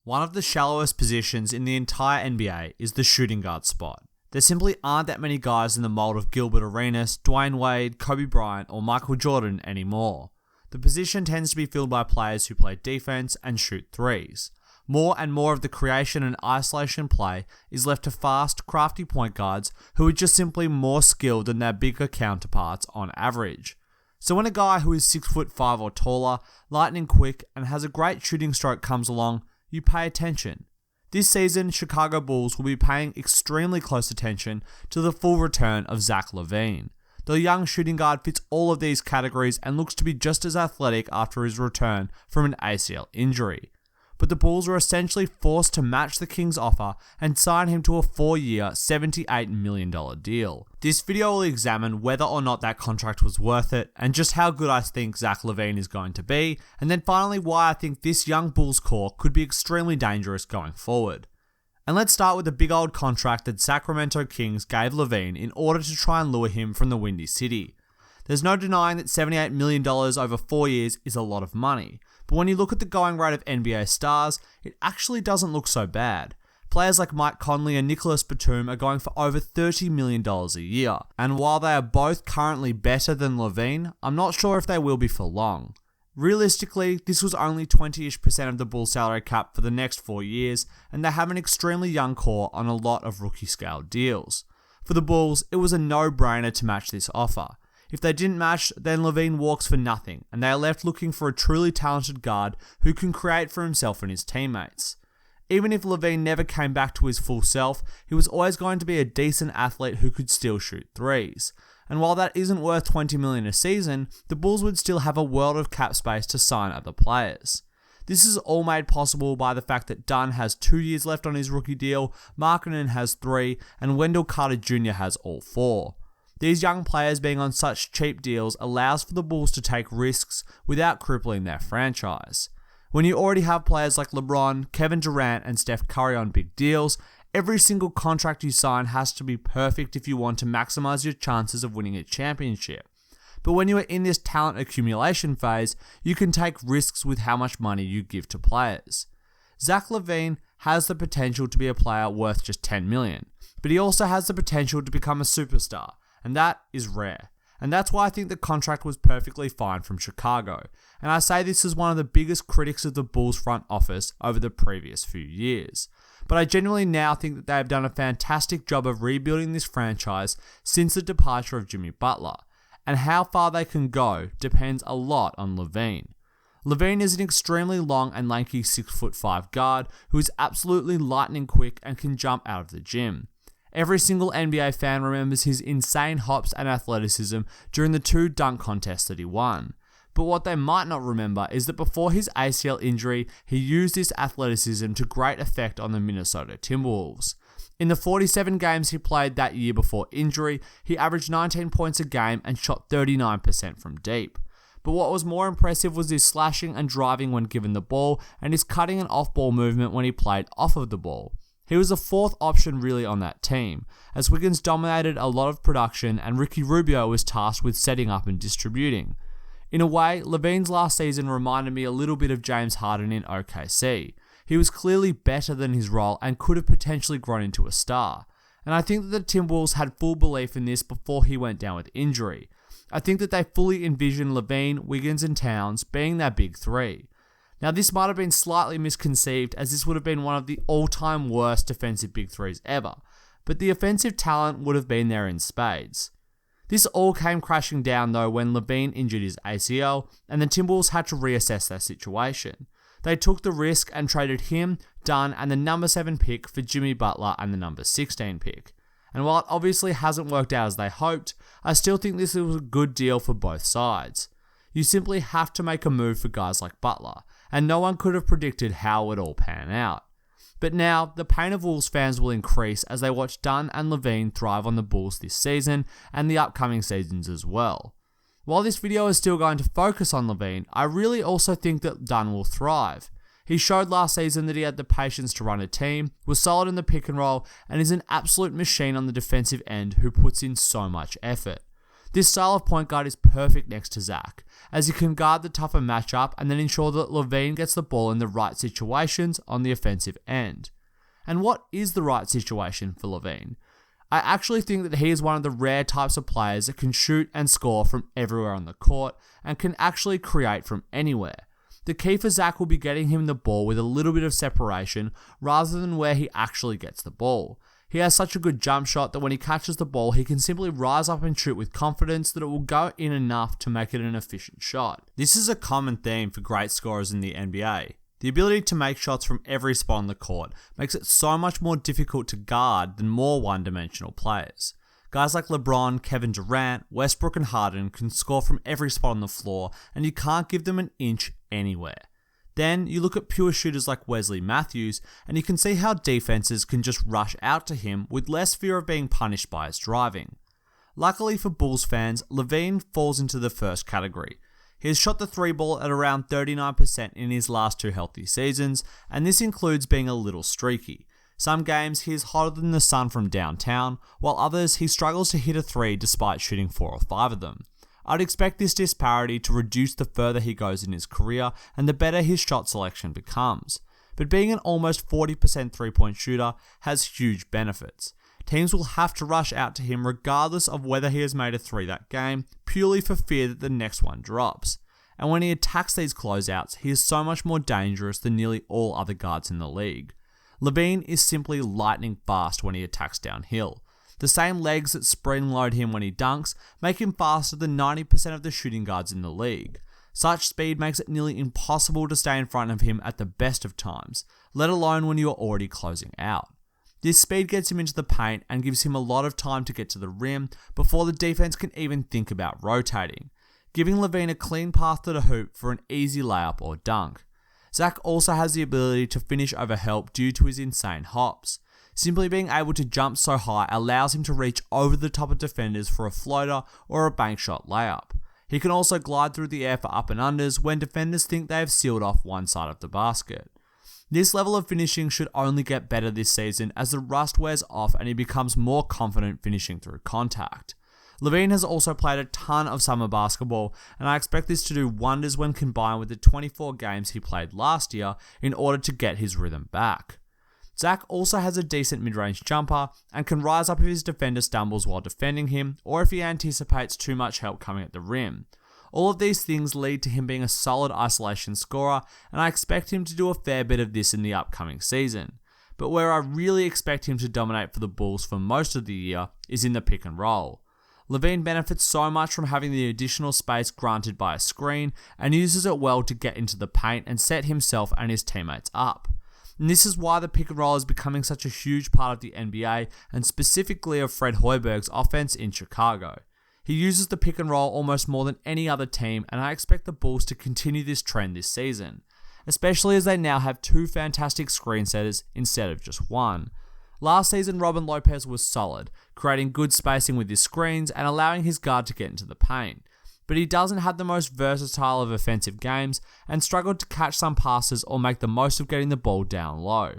One of the shallowest positions in the entire NBA is the shooting guard spot. There simply aren't that many guys in the mould of Gilbert Arenas, Dwayne Wade, Kobe Bryant, or Michael Jordan anymore. The position tends to be filled by players who play defense and shoot threes. More and more of the creation and isolation play is left to fast, crafty point guards who are just simply more skilled than their bigger counterparts on average. So when a guy who is 6'5" or taller, lightning quick, and has a great shooting stroke comes along, you pay attention. This season, Chicago Bulls will be paying extremely close attention to the full return of Zach Lavine. The young shooting guard fits all of these categories and looks to be just as athletic after his return from an ACL injury. But the Bulls were essentially forced to match the Kings' offer and sign him to a 4-year, $78 million deal. This video will examine whether or not that contract was worth it, and just how good I think Zach Lavine is going to be, and then finally why I think this young Bulls core could be extremely dangerous going forward. And let's start with the big old contract that Sacramento Kings gave Lavine in order to try and lure him from the Windy City. There's no denying that $78 million over 4 years is a lot of money, but when you look at the going rate of NBA stars, it actually doesn't look so bad. Players like Mike Conley and Nicholas Batum are going for over $30 million a year, and while they are both currently better than Lavine, I'm not sure if they will be for long. Realistically, this was only 20-ish% of the Bulls salary cap for the next 4 years, and they have an extremely young core on a lot of rookie scale deals. For the Bulls, it was a no-brainer to match this offer. If they didn't match, then Lavine walks for nothing, and they are left looking for a truly talented guard who can create for himself and his teammates. Even if Lavine never came back to his full self, he was always going to be a decent athlete who could still shoot threes. And while that isn't worth $20 million a season, the Bulls would still have a world of cap space to sign other players. This is all made possible by the fact that Dunn has 2 years left on his rookie deal, Markkanen has 3, and Wendell Carter Jr. has all 4. These young players being on such cheap deals allows for the Bulls to take risks without crippling their franchise. When you already have players like LeBron, Kevin Durant, and Steph Curry on big deals, every single contract you sign has to be perfect if you want to maximize your chances of winning a championship. But when you are in this talent accumulation phase, you can take risks with how much money you give to players. Zach Lavine has the potential to be a player worth just $10 million, but he also has the potential to become a superstar. And that is rare. And that's why I think the contract was perfectly fine from Chicago. And I say this as one of the biggest critics of the Bulls front office over the previous few years. But I genuinely now think that they have done a fantastic job of rebuilding this franchise since the departure of Jimmy Butler. And how far they can go depends a lot on Lavine. Lavine is an extremely long and lanky 6'5" guard who is absolutely lightning quick and can jump out of the gym. Every single NBA fan remembers his insane hops and athleticism during the 2 dunk contests that he won. But what they might not remember is that before his ACL injury, he used this athleticism to great effect on the Minnesota Timberwolves. In the 47 games he played that year before injury, he averaged 19 points a game and shot 39% from deep. But what was more impressive was his slashing and driving when given the ball, and his cutting and off-ball movement when he played off of the ball. He was the 4th option really on that team, as Wiggins dominated a lot of production and Ricky Rubio was tasked with setting up and distributing. In a way, Lavine's last season reminded me a little bit of James Harden in OKC. He was clearly better than his role and could have potentially grown into a star. And I think that the Timberwolves had full belief in this before he went down with injury. I think that they fully envisioned Lavine, Wiggins and Towns being their big 3. Now this might have been slightly misconceived, as this would have been one of the all-time worst defensive big 3s ever, but the offensive talent would have been there in spades. This all came crashing down though when Lavine injured his ACL, and the Timberwolves had to reassess their situation. They took the risk and traded him, Dunn, and the number 7 pick for Jimmy Butler and the number 16 pick. And while it obviously hasn't worked out as they hoped, I still think this was a good deal for both sides. You simply have to make a move for guys like Butler, and no one could have predicted how it would all pan out. But now, the pain of Wolves fans will increase as they watch Dunn and Lavine thrive on the Bulls this season and the upcoming seasons as well. While this video is still going to focus on Lavine, I really also think that Dunn will thrive. He showed last season that he had the patience to run a team, was solid in the pick and roll, and is an absolute machine on the defensive end who puts in so much effort. This style of point guard is perfect next to Zach, as he can guard the tougher matchup and then ensure that Lavine gets the ball in the right situations on the offensive end. And what is the right situation for Lavine? I actually think that he is one of the rare types of players that can shoot and score from everywhere on the court and can actually create from anywhere. The key for Zach will be getting him the ball with a little bit of separation rather than where he actually gets the ball. He has such a good jump shot that when he catches the ball, he can simply rise up and shoot with confidence that it will go in enough to make it an efficient shot. This is a common theme for great scorers in the NBA. The ability to make shots from every spot on the court makes it so much more difficult to guard than more one-dimensional players. Guys like LeBron, Kevin Durant, Westbrook and Harden can score from every spot on the floor and you can't give them an inch anywhere. Then you look at pure shooters like Wesley Matthews and you can see how defenses can just rush out to him with less fear of being punished by his driving. Luckily for Bulls fans, Lavine falls into the first category. He has shot the 3 ball at around 39% in his last 2 healthy seasons, and this includes being a little streaky. Some games he is hotter than the sun from downtown, while others he struggles to hit a 3 despite shooting 4 or 5 of them. I'd expect this disparity to reduce the further he goes in his career and the better his shot selection becomes. But being an almost 40% 3-point shooter has huge benefits. Teams will have to rush out to him regardless of whether he has made a 3 that game, purely for fear that the next one drops. And when he attacks these closeouts, he is so much more dangerous than nearly all other guards in the league. Lavine is simply lightning fast when he attacks downhill. The same legs that spring load him when he dunks make him faster than 90% of the shooting guards in the league. Such speed makes it nearly impossible to stay in front of him at the best of times, let alone when you are already closing out. This speed gets him into the paint and gives him a lot of time to get to the rim before the defense can even think about rotating, giving Lavine a clean path to the hoop for an easy layup or dunk. Zach also has the ability to finish over help due to his insane hops. Simply being able to jump so high allows him to reach over the top of defenders for a floater or a bank shot layup. He can also glide through the air for up and unders when defenders think they have sealed off one side of the basket. This level of finishing should only get better this season as the rust wears off and he becomes more confident finishing through contact. Lavine has also played a ton of summer basketball, and I expect this to do wonders when combined with the 24 games he played last year in order to get his rhythm back. Zach also has a decent mid-range jumper and can rise up if his defender stumbles while defending him or if he anticipates too much help coming at the rim. All of these things lead to him being a solid isolation scorer, and I expect him to do a fair bit of this in the upcoming season. But where I really expect him to dominate for the Bulls for most of the year is in the pick and roll. Lavine benefits so much from having the additional space granted by a screen and uses it well to get into the paint and set himself and his teammates up. And this is why the pick and roll is becoming such a huge part of the NBA and specifically of Fred Hoiberg's offense in Chicago. He uses the pick and roll almost more than any other team, and I expect the Bulls to continue this trend this season, especially as they now have 2 fantastic screen setters instead of just 1. Last season, Robin Lopez was solid, creating good spacing with his screens and allowing his guard to get into the paint. But he doesn't have the most versatile of offensive games and struggled to catch some passes or make the most of getting the ball down low.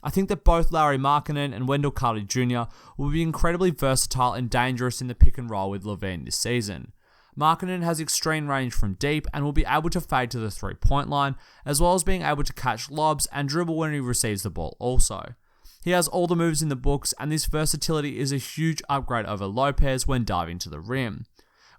I think that both Lauri Markkanen and Wendell Carter Jr. will be incredibly versatile and dangerous in the pick and roll with Lavine this season. Markkanen has extreme range from deep and will be able to fade to the 3-point line, as well as being able to catch lobs and dribble when he receives the ball also. He has all the moves in the books, and this versatility is a huge upgrade over Lopez when diving to the rim.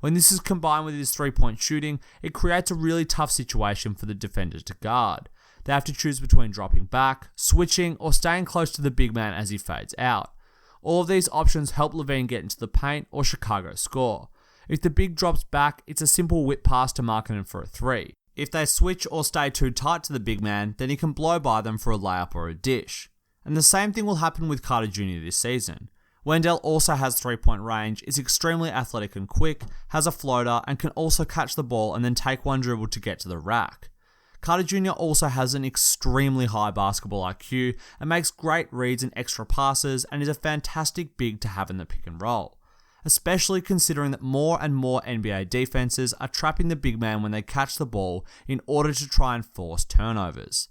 When this is combined with his 3-point shooting, it creates a really tough situation for the defenders to guard. They have to choose between dropping back, switching, or staying close to the big man as he fades out. All of these options help Lavine get into the paint or Chicago score. If the big drops back, it's a simple whip pass to Markkanen for a 3. If they switch or stay too tight to the big man, then he can blow by them for a layup or a dish. And the same thing will happen with Carter Jr. this season. Wendell also has 3-point range, is extremely athletic and quick, has a floater, and can also catch the ball and then take one dribble to get to the rack. Carter Jr. also has an extremely high basketball IQ and makes great reads and extra passes and is a fantastic big to have in the pick and roll, especially considering that more and more NBA defenses are trapping the big man when they catch the ball in order to try and force turnovers.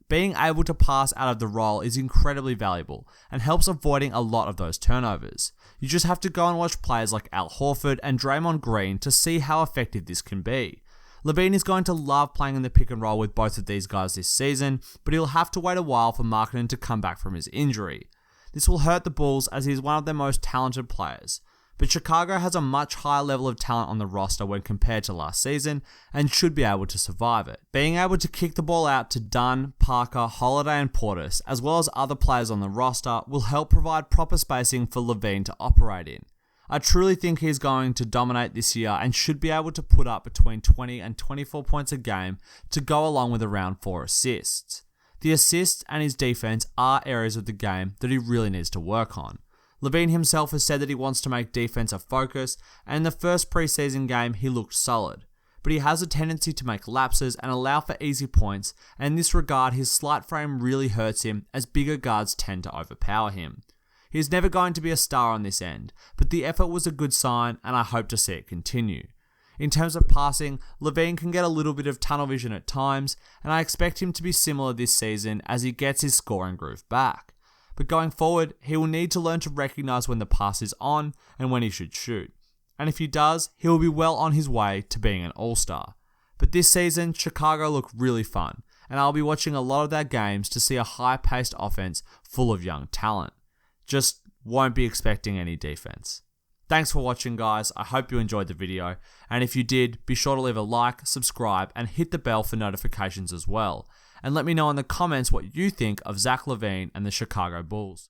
Being able to pass out of the roll is incredibly valuable and helps avoiding a lot of those turnovers. You just have to go and watch players like Al Horford and Draymond Green to see how effective this can be. Lavine is going to love playing in the pick and roll with both of these guys this season, but he'll have to wait a while for Markkanen to come back from his injury. This will hurt the Bulls as he is one of their most talented players. But Chicago has a much higher level of talent on the roster when compared to last season and should be able to survive it. Being able to kick the ball out to Dunn, Parker, Holiday and Portis, as well as other players on the roster, will help provide proper spacing for Lavine to operate in. I truly think he's going to dominate this year and should be able to put up between 20 and 24 points a game to go along with around 4 assists. The assists and his defense are areas of the game that he really needs to work on. Lavine himself has said that he wants to make defense a focus, and in the first preseason game he looked solid. But he has a tendency to make lapses and allow for easy points, and in this regard his slight frame really hurts him as bigger guards tend to overpower him. He is never going to be a star on this end, but the effort was a good sign and I hope to see it continue. In terms of passing, Lavine can get a little bit of tunnel vision at times, and I expect him to be similar this season as he gets his scoring groove back. But going forward, he will need to learn to recognize when the pass is on and when he should shoot. And if he does, he will be well on his way to being an all-star. But this season, Chicago look really fun, and I'll be watching a lot of their games to see a high-paced offense full of young talent. Just won't be expecting any defense. Thanks for watching, guys. I hope you enjoyed the video, and if you did, be sure to leave a like, subscribe, and hit the bell for notifications as well. And let me know in the comments what you think of Zach Lavine and the Chicago Bulls.